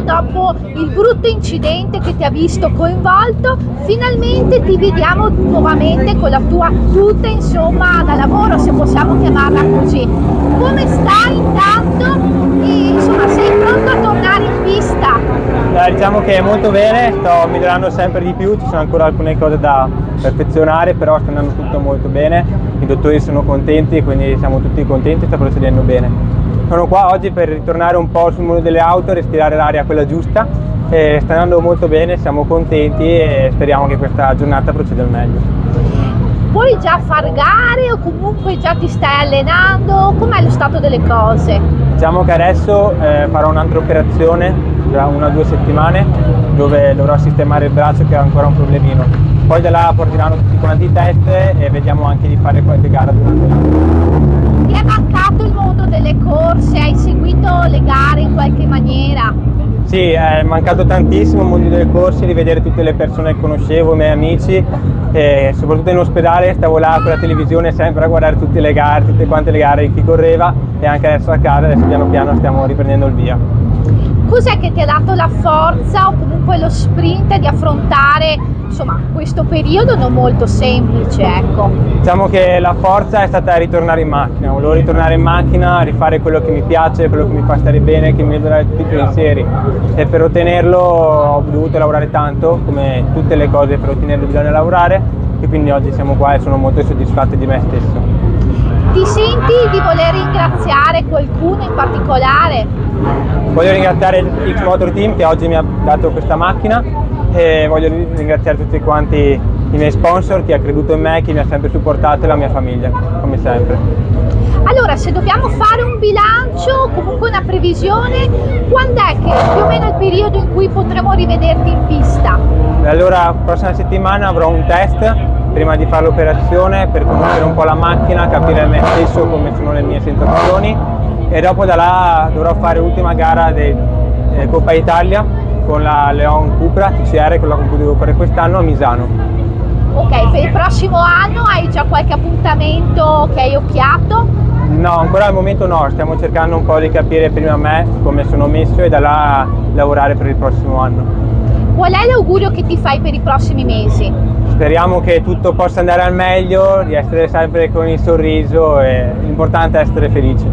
adesso, dopo il brutto incidente che ti ha visto coinvolto, finalmente ti vediamo nuovamente con la tua tuta, insomma, da lavoro, se possiamo chiamarla così. Come stai intanto? E, insomma, sei pronto a tornare in pista? Diciamo che molto bene, sto migliorando sempre di più, ci sono ancora alcune cose da perfezionare, però sta andando tutto molto bene, i dottori sono contenti, quindi siamo tutti contenti, sta procedendo bene. Sono qua oggi per ritornare un po' sul mondo delle auto, respirare l'aria quella giusta, e sta andando molto bene, siamo contenti e speriamo che questa giornata proceda al meglio. Puoi già far gare o comunque già ti stai allenando? Com'è lo stato delle cose? Diciamo che adesso farò un'altra operazione tra 1 o 2 settimane dove dovrò sistemare il braccio che ha ancora un problemino. Poi da là partiranno tutti quanti i test e vediamo anche di fare qualche gara durante l'anno. Ti è mancato il mondo delle corse? Hai seguito le gare in qualche maniera? Sì, è mancato tantissimo il mondo delle corse, rivedere tutte le persone che conoscevo, i miei amici, e soprattutto in ospedale stavo là con la televisione sempre a guardare tutte le gare, tutte quante le gare di chi correva, e anche adesso a casa, adesso piano piano stiamo riprendendo il via. Cos'è che ti ha dato la forza o comunque lo sprint di affrontare, insomma, questo periodo non molto semplice, ecco? Diciamo che la forza è stata ritornare in macchina, volevo ritornare in macchina, rifare quello che mi piace, quello che mi fa stare bene, che mi migliora tutti i pensieri, e per ottenerlo ho dovuto lavorare tanto, come tutte le cose per ottenerlo bisogna lavorare, e quindi oggi siamo qua e sono molto soddisfatto di me stesso. Ti senti di voler ringraziare qualcuno in particolare? Voglio ringraziare il X-Motor Team che oggi mi ha dato questa macchina, e voglio ringraziare tutti quanti i miei sponsor, chi ha creduto in me, chi mi ha sempre supportato, e la mia famiglia, come sempre. Allora, se dobbiamo fare un bilancio, comunque una previsione, quando è che più o meno il periodo in cui potremo rivederti in pista? Allora, la prossima settimana avrò un test prima di fare l'operazione per conoscere un po' la macchina, capire me stesso come sono le mie sensazioni, e dopo da là dovrò fare l'ultima gara di Coppa Italia con la Leon Cupra TCR, quella con cui devo correre quest'anno, a Misano. Ok, per il prossimo anno hai già qualche appuntamento che hai occhiato? No, ancora al momento no, stiamo cercando un po' di capire prima me come sono messo e da là lavorare per il prossimo anno. Qual è l'augurio che ti fai per i prossimi mesi? Speriamo che tutto possa andare al meglio, di essere sempre con il sorriso, e l'importante è essere felici.